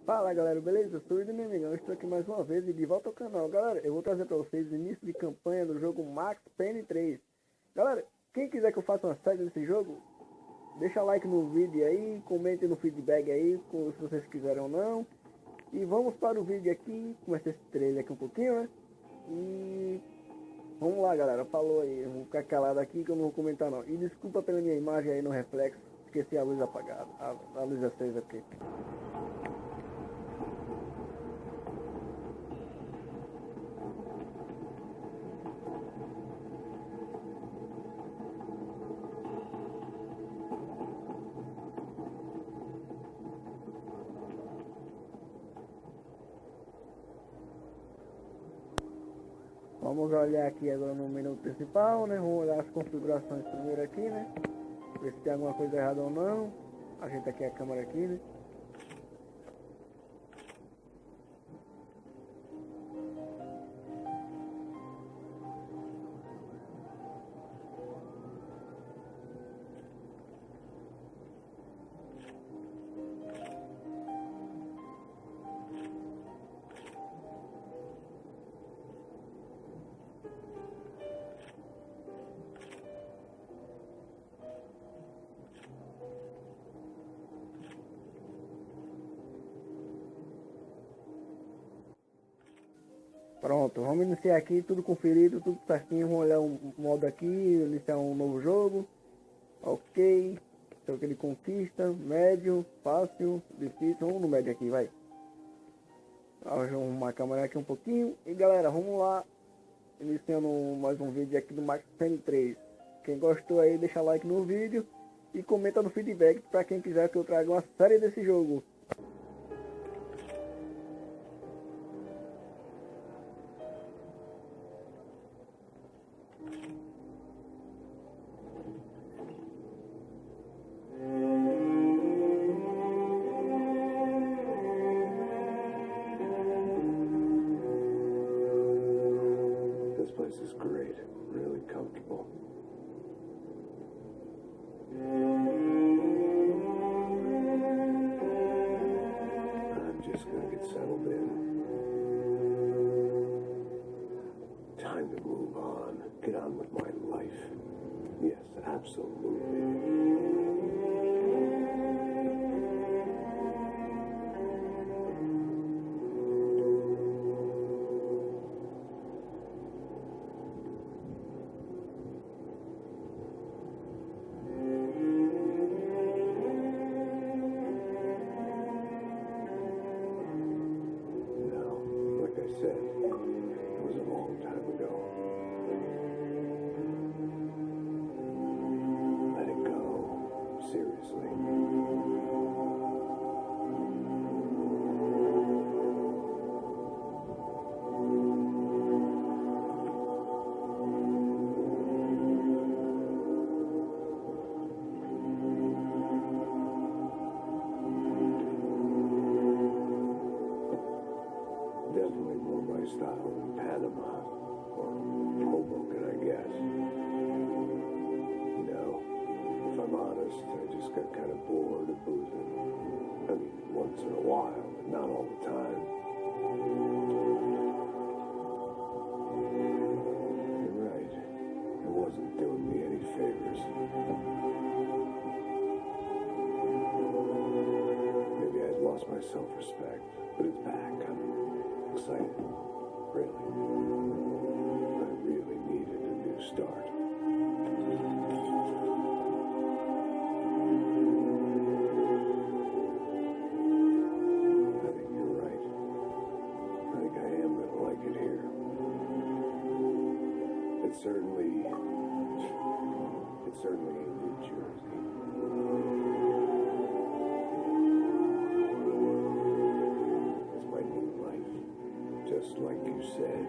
Fala galera, beleza? Eu sou o Inicio, eu estou aqui mais uma vez e de volta ao canal. Galera, eu vou trazer para vocês o início de campanha do jogo PAYNE 3. Galera, quem quiser que eu faça uma série desse jogo, deixa like no vídeo aí, comente no feedback aí, se vocês quiserem ou não. E vamos para o vídeo aqui, começa esse trailer aqui um pouquinho, né? E vamos lá galera, falou aí, eu vou ficar calado aqui que eu não vou comentar não. E desculpa pela minha imagem aí no reflexo, esqueci a luz apagada, a luz acesa aqui. Vamos olhar aqui agora no menu principal, né? Vamos olhar as configurações primeiro aqui, né? Ver se tem alguma coisa errada ou não. Ajeita aqui a câmera aqui, né? Pronto, vamos iniciar aqui, tudo conferido, tudo certinho. Vamos olhar um modo aqui, iniciar um novo jogo. Ok, então que ele conquista, médio, fácil, difícil. Vamos no médio aqui, vai. Vamos arrumar a câmera aqui um pouquinho. E galera, vamos lá, iniciando mais um vídeo aqui do PAYNE 3. Quem gostou aí, deixa like no vídeo e comenta no feedback para quem quiser que eu traga uma série desse jogo. This place is great, really comfortable. I'm just gonna get settled in. Time to move on, get on with my life. Yes, absolutely. Said, it was a long time ago. Let it go. Seriously. Definitely more my style than Panama, or Hoboken, I guess. No, if I'm honest, I just got kind of bored of boozing. I mean, once in a while, but not all the time. You're right, it wasn't doing me any favors. Maybe I'd lost my self-respect, but it's back. I'm excited. Really. I really needed a new start. I think you're right. I think I am gonna like it here. It's certainly ain't New Jersey. It's my new life. Just like you said.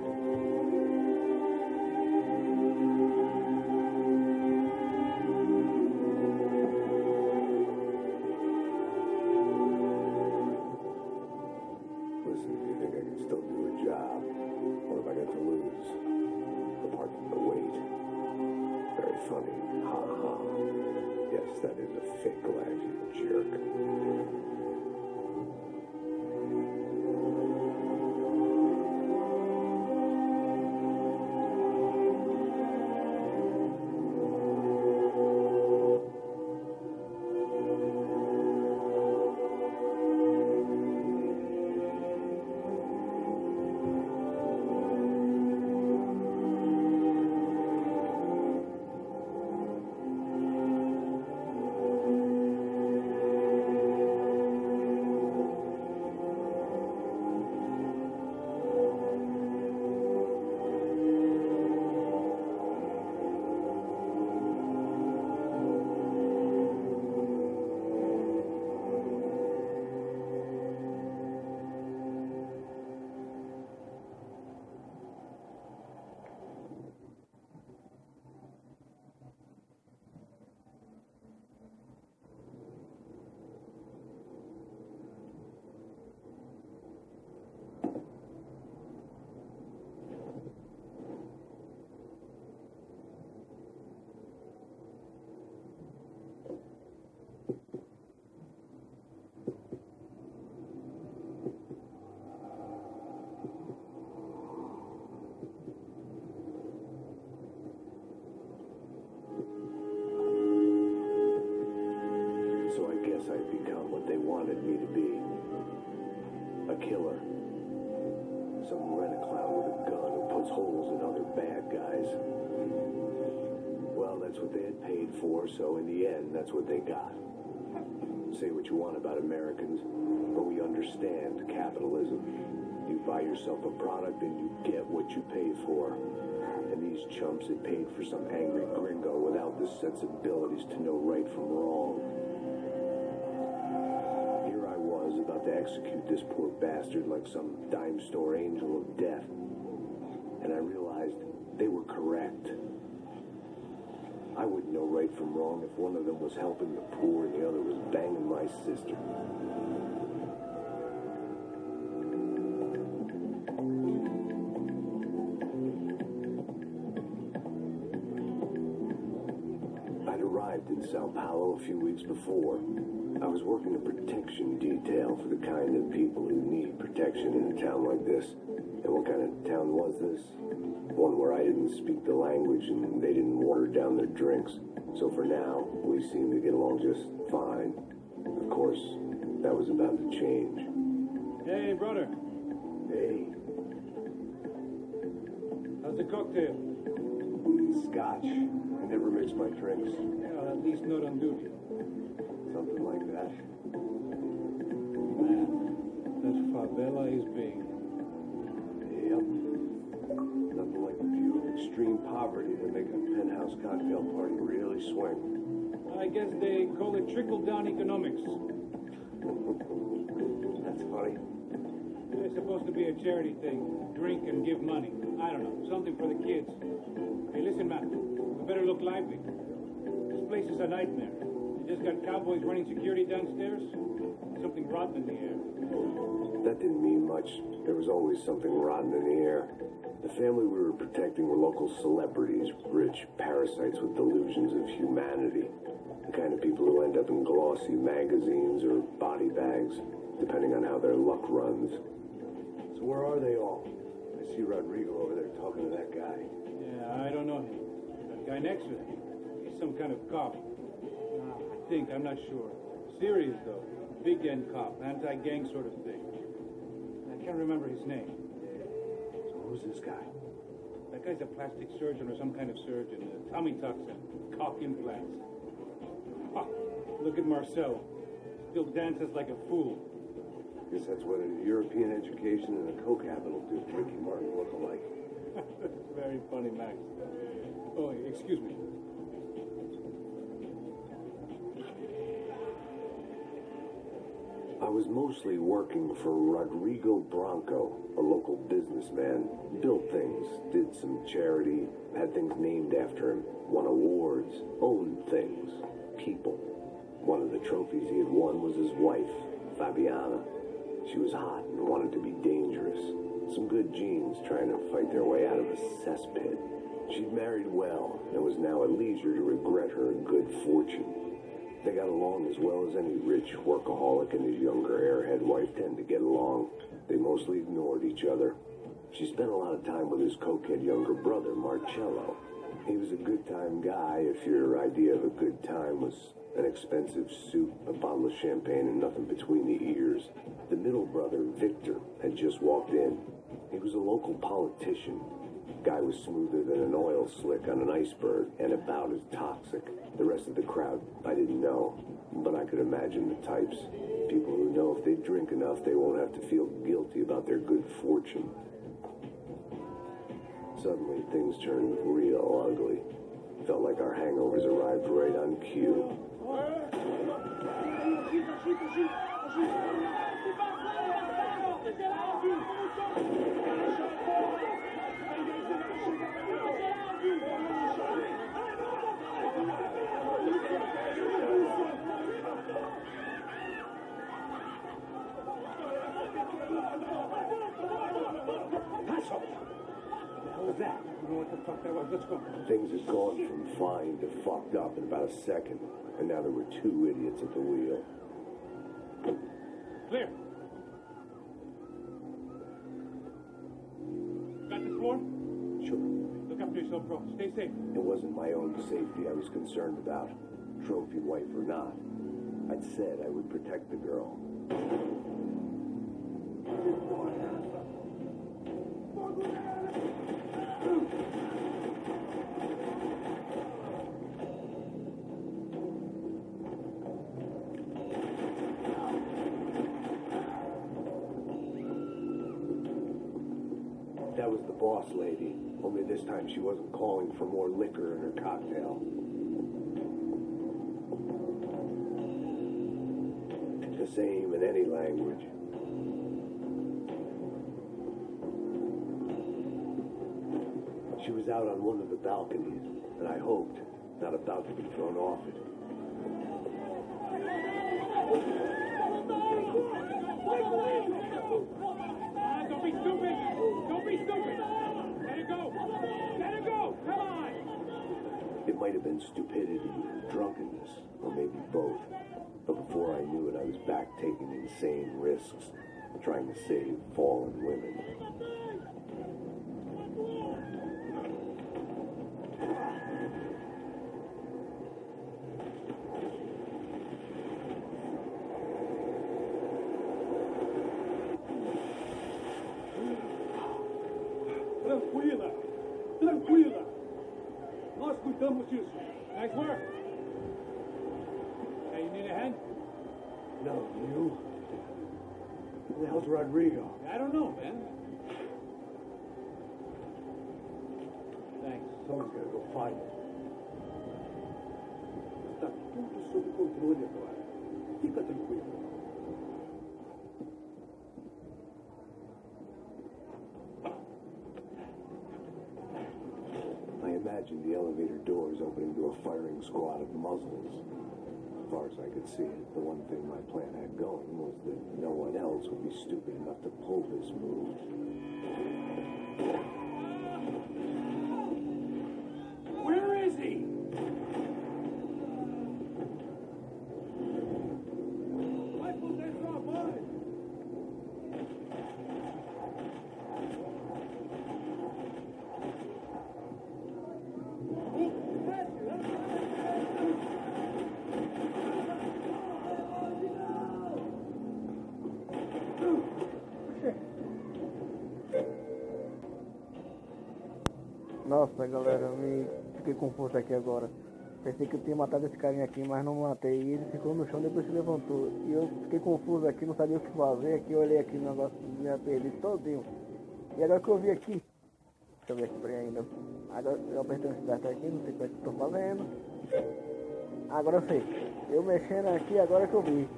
wanted me to be. A killer. Some rent-a-clown with a gun who puts holes in other bad guys. Well, that's what they had paid for, so in the end, that's what they got. Say what you want about Americans, but we understand capitalism. You buy yourself a product and you get what you pay for. And these chumps had paid for some angry gringo without the sensibilities to know right from wrong. Here I was about to execute this poor bastard like some dime store angel of death. And I realized they were correct. I wouldn't know right from wrong if one of them was helping the poor and the other was banging my sister. I'd arrived in Sao Paulo a few weeks before. I was working a protection detail for the kind of people who need protection in a town like this. And what kind of town was this? One where I didn't speak the language and they didn't water down their drinks. So for now, we seemed to get along just fine. Of course, that was about to change. Hey, brother. Hey, How's the cocktail? Scotch. I never mix my drinks. Well, at least not on duty. Something like that. Man, that favela is big. Yep. Nothing like the view of extreme poverty to make a penthouse cocktail party really swing. I guess they call it trickle-down economics. That's funny. It's supposed to be a charity thing. Drink and give money. I don't know, something for the kids. Hey, listen, man, we better look lively. This place is a nightmare. You just got cowboys running security downstairs. Something rotten in the air. That didn't mean much. There was always something rotten in the air. The family we were protecting were local celebrities, rich parasites with delusions of humanity. The kind of people who end up in glossy magazines or body bags, depending on how their luck runs. So where are they all? I see Rodrigo over there talking to that guy. Yeah, I don't know him. That guy next to him, he's some kind of cop. I think, I'm not sure. Serious, though. Big end cop, anti-gang sort of thing. I can't remember his name. So who's this guy? That guy's a plastic surgeon or some kind of surgeon. Tommy toxin, cock implants. Ha, look at Marcel. Still dances like a fool. Guess that's what a European education and a coke habit will do to Ricky Martin look alike. Very funny, Max. Oh, excuse me. I was mostly working for Rodrigo Branco, a local businessman. Built things, did some charity, had things named after him, won awards, owned things, people. One of the trophies he had won was his wife, Fabiana. She was hot and wanted to be dangerous. Some good genes trying to fight their way out of a cesspit. She'd married well and was now at leisure to regret her good fortune. They got along as well as any rich workaholic and his younger airhead wife tend to get along. They mostly ignored each other. She spent a lot of time with his cokehead younger brother, Marcello. He was a good-time guy if your idea of a good time was an expensive suit, a bottle of champagne, and nothing between the ears. The middle brother, Victor, had just walked in. He was a local politician. Guy was smoother than an oil slick on an iceberg and about as toxic. The rest of the crowd, I didn't know, but I could imagine the types. People who know if they drink enough, they won't have to feel guilty about their good fortune. Suddenly, things turned real ugly. Felt like our hangovers arrived right on cue. That? You know what the fuck that was? Let's go. Things had gone from fine to fucked up in about a second, and now there were two idiots at the wheel. Clear. Got the floor? Sure. Look after yourself, bro. Stay safe. It wasn't my own safety I was concerned about, trophy wife or not. I'd said I would protect the girl. That was the boss lady, only this time she wasn't calling for more liquor in her cocktail. The same in any language. She was out on one of the balconies, and I hoped not about to be thrown off it. Don't be stupid! Don't be stupid! Let it go! Let it go! Come on! It might have been stupidity, drunkenness, or maybe both. But before I knew it, I was back taking insane risks, trying to save fallen women. Tranquila! Tranquila! Nós cuidamos disso. Nice work. Hey, you need a hand? No, you? Who the hell's Rodrigo? I don't know, man. Thanks. Someone's gotta go find him. Está tudo sob controle agora. Fica tranquilo. I imagined the elevator doors opening to a firing squad of muzzles. As far as I could see it, the one thing my plan had going was that no one else would be stupid enough to pull this move. Where is he? Nossa, galera, eu fiquei confuso aqui agora. Pensei que eu tinha matado esse carinha aqui, mas não matei. E ele ficou no chão, depois se levantou. E eu fiquei confuso aqui, não sabia o que fazer. Aqui eu olhei aqui no negócio, me perdi todinho. E agora que eu vi aqui, deixa eu ver aqui por aí ainda. Agora eu apertei um start aqui, não sei como é que eu tô fazendo. Agora eu sei. Eu mexendo aqui, agora que eu vi.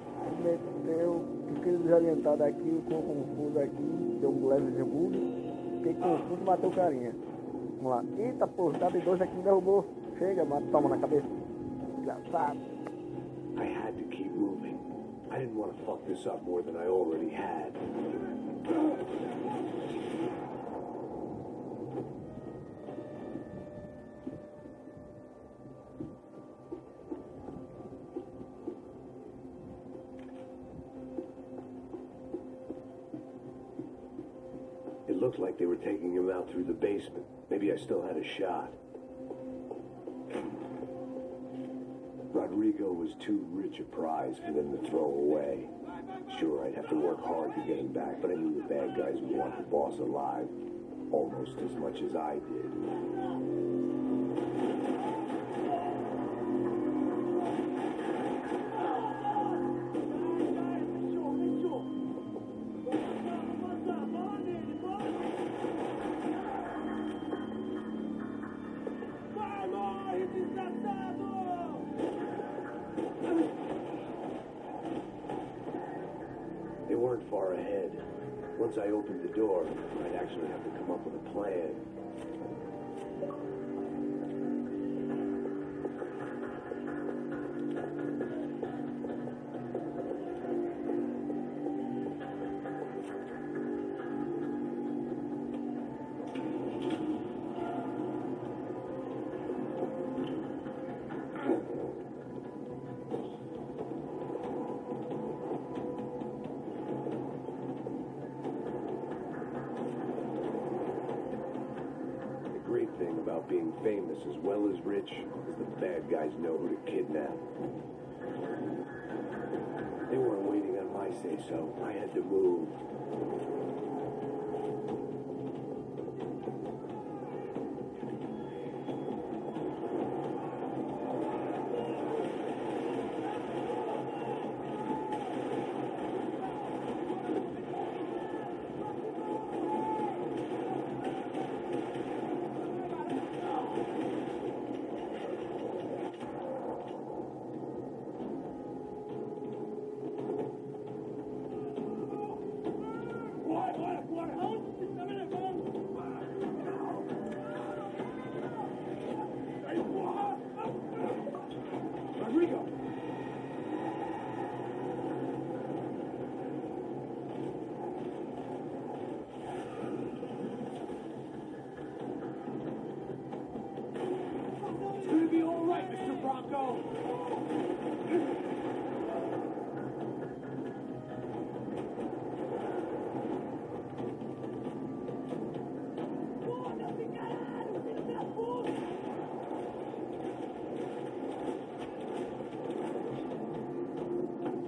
Eu fiquei desorientado aqui, ficou confuso aqui, deu um leve bug. Fiquei confuso e matei o carinha. Vamos lá. Eita, pô, tá de dois aqui, me derrubou. Chega, mata, toma na cabeça. Desgraçado. I had to keep moving. I didn't want to fuck this up more than I already had. It looked like they were taking him out through the basement. Maybe I still had a shot. Rodrigo was too rich a prize for them to throw away. Sure, I'd have to work hard to get him back, but I knew the bad guys would want the boss alive almost as much as I did. They weren't far ahead. Once I opened the door, I'd actually have to come up with a plan. Thing about being famous as well as rich is the bad guys know who to kidnap. They weren't waiting on my say-so. I had to move.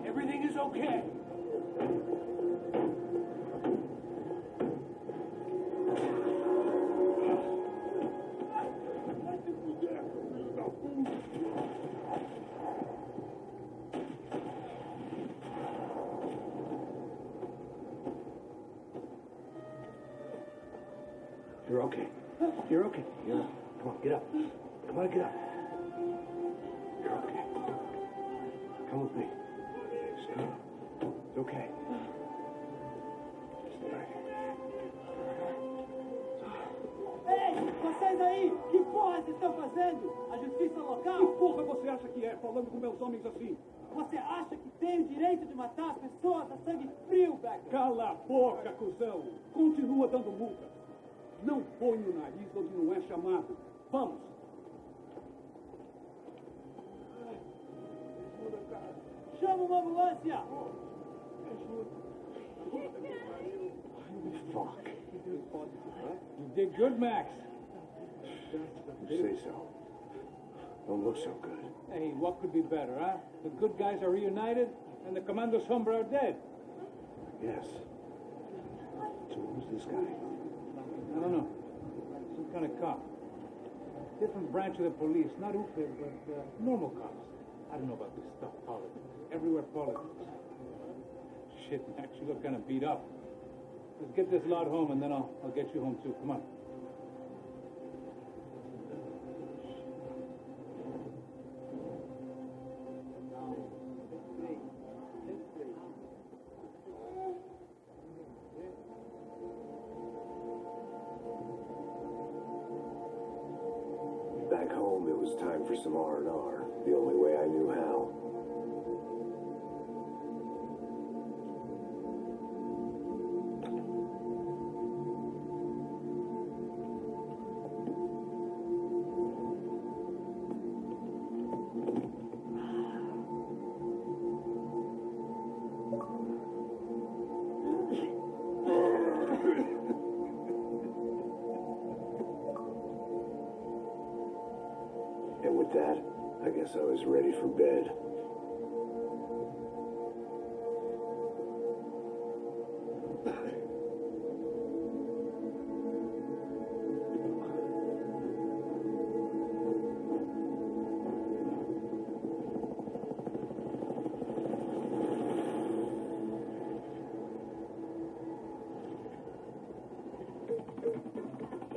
Everything is okay. You're okay. You're okay. Come on, get up. Come on, get up. You're okay. Come with me. It's good. It's okay. Just back. Ei, vocês aí, que porra vocês estão fazendo? A justiça local? Que porra você acha que é, falando com meus homens assim? Você acha que tem o direito de matar as pessoas a sangue frio, Becker? Cala a boca, cuzão! Continua dando multa. Não põe o nariz onde não é chamado. Vamos! Chama uma ambulância! Fuck. You did good, Max. You say so. Don't look so good. Hey, what could be better, huh? The good guys are reunited, and the Commando Sombra are dead. Yes. So who's this guy? I don't know. Some kind of cop. Different branch of the police. Not Upe, but normal cops. I don't know about this stuff, politics. Everywhere politics. Shit, Max, you look kind of beat up. Let's get this lot home, and then I'll get you home, too. Come on. Back home, it was time for some R&R, the only way I knew how. And with that, I guess I was ready for bed.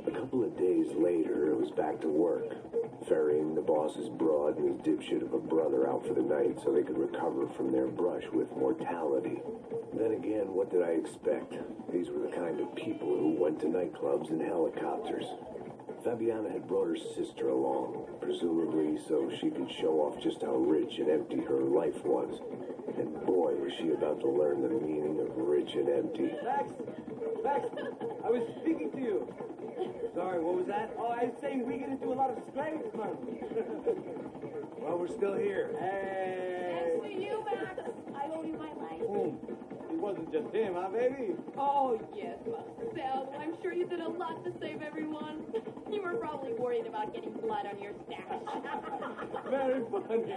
A couple of days later, it was back to work. Ferrying the boss's broad and his dipshit of a brother out for the night so they could recover from their brush with mortality. Then again, what did I expect? These were the kind of people who went to nightclubs in helicopters. Fabiana had brought her sister along, presumably so she could show off just how rich and empty her life was. And boy, was she about to learn the meaning of rich and empty. Max, I was speaking to you. Sorry, what was that? Oh, I was saying we get into a lot of scrapes, man. Well, we're still here. Hey. Thanks for you, Max. I owe you my life. He wasn't Just him, huh, baby? Oh, yes, Marcel. I'm sure you did a lot to save everyone. You were probably worried about getting blood on your stash. Very funny.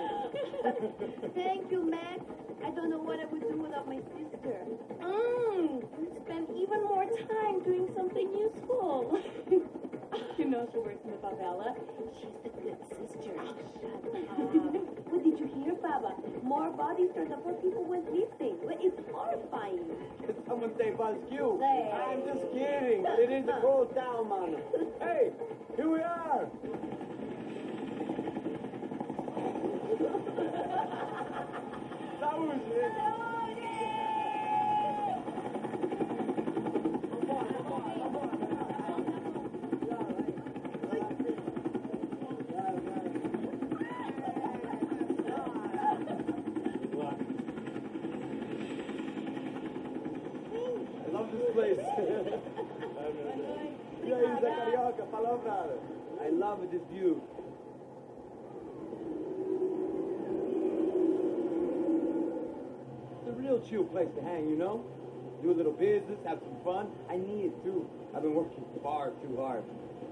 Thank you, Max. I don't know what I would do without my sister. Spend even more time doing something useful. You know she works in the favela. She's a good sister. Shut up. What did you hear, Baba? More bodies turned up where people went missing. It's horrifying. Did someone say Buzz Q? Hey. I'm just kidding. But it is a cold town, man. Hey, here we are. That was it. I love this place. I love this view. It's a real chill place to hang, you know? Do a little business, have some fun. I need it too. I've been working far too hard.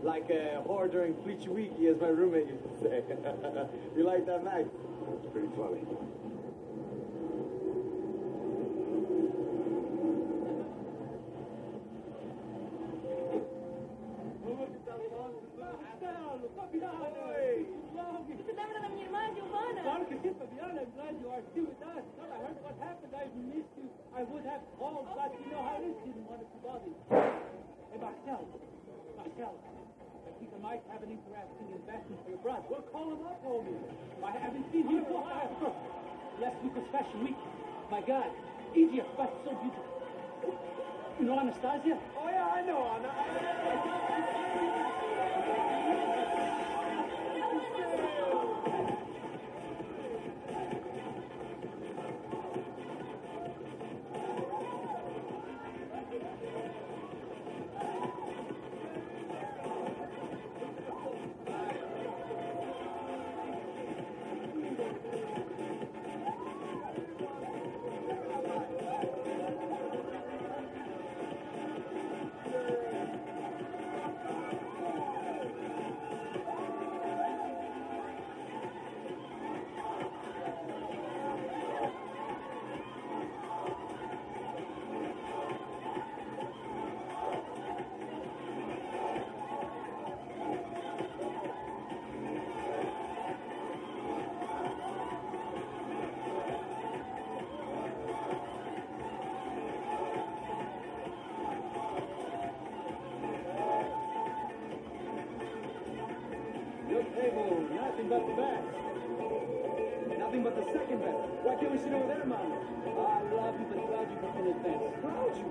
Like a whore during Fleechy Weeky, as my roommate used to say. You like that, Max? It's pretty funny. Lembra da minha irmã, Giovanna? Claro que sim, Fabiana. I'm glad you are still with us. Well, I heard what happened. I missed you. I would have called, but you know how it is. Didn't want to bother you. Hey, Marcel. I think I might have an interesting investment for your brother. Well, call him up, homie. I haven't seen him for a while. Last week was Fashion Week. My God, Egypt, but so beautiful. You know Anastasia? Oh, yeah, I know, Anna. Your table, nothing but the best. Nothing but the second best. Why can't we sit over there, man? I love you, but proud you for being advanced. Proud you?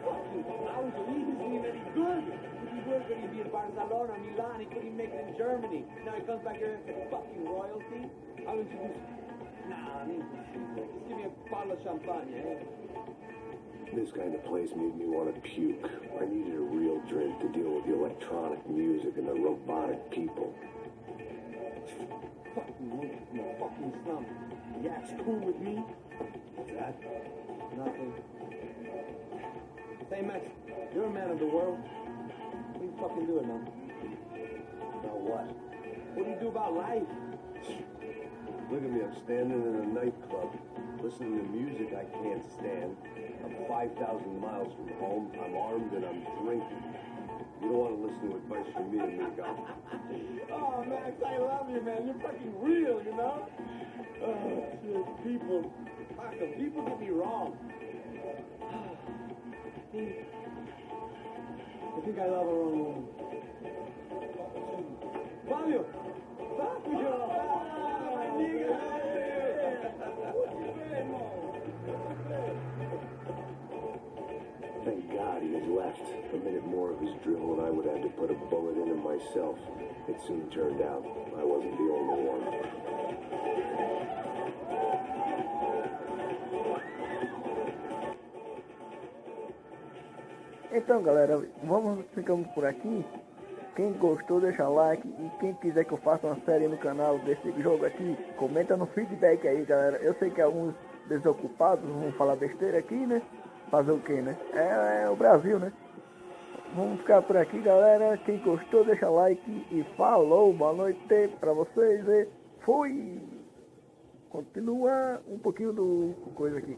Fucking proud you. He isn't even any good. If he were going to be in Barcelona, Milan, he couldn't make it in Germany. Now he comes back here and says, fucking royalty. I'll introduce you. Nah, I need to see. Just give me a bottle of champagne, eh? This kind of place made me want to puke. I needed a real drink to deal with the electronic music and the robotic people. Fucking move, you fucking slum. Yak's cool with me? What's that? Nothing. Say, Max, you're a man of the world. What do you fucking do, man? About what? What do you do about life? Look at me, I'm standing in a nightclub, listening to music I can't stand. I'm 5,000 miles from home, I'm armed, and I'm drinking. You don't want to listen to advice from me, amigo. Oh, Max, I love you, man. You're fucking real, you know? Oh, shit. People. Fuck, people get me wrong. I think I love a wrong woman. Fabio! Fabio! Ah, my nigga! Thank God he had left. A minute more of his drill and I would have to put a bullet in him myself. It soon turned out I wasn't the only one. Então, galera, vamos ficando por aqui. Quem gostou, deixa like. E quem quiser que eu faça uma série no canal desse jogo aqui, comenta no feedback aí, galera. Eu sei que alguns desocupados vão falar besteira aqui, né? Fazer o que, né? É o Brasil, né? Vamos ficar por aqui, galera. Quem gostou, deixa like e falou. Boa noite pra vocês e fui! Continua um pouquinho do coisa aqui.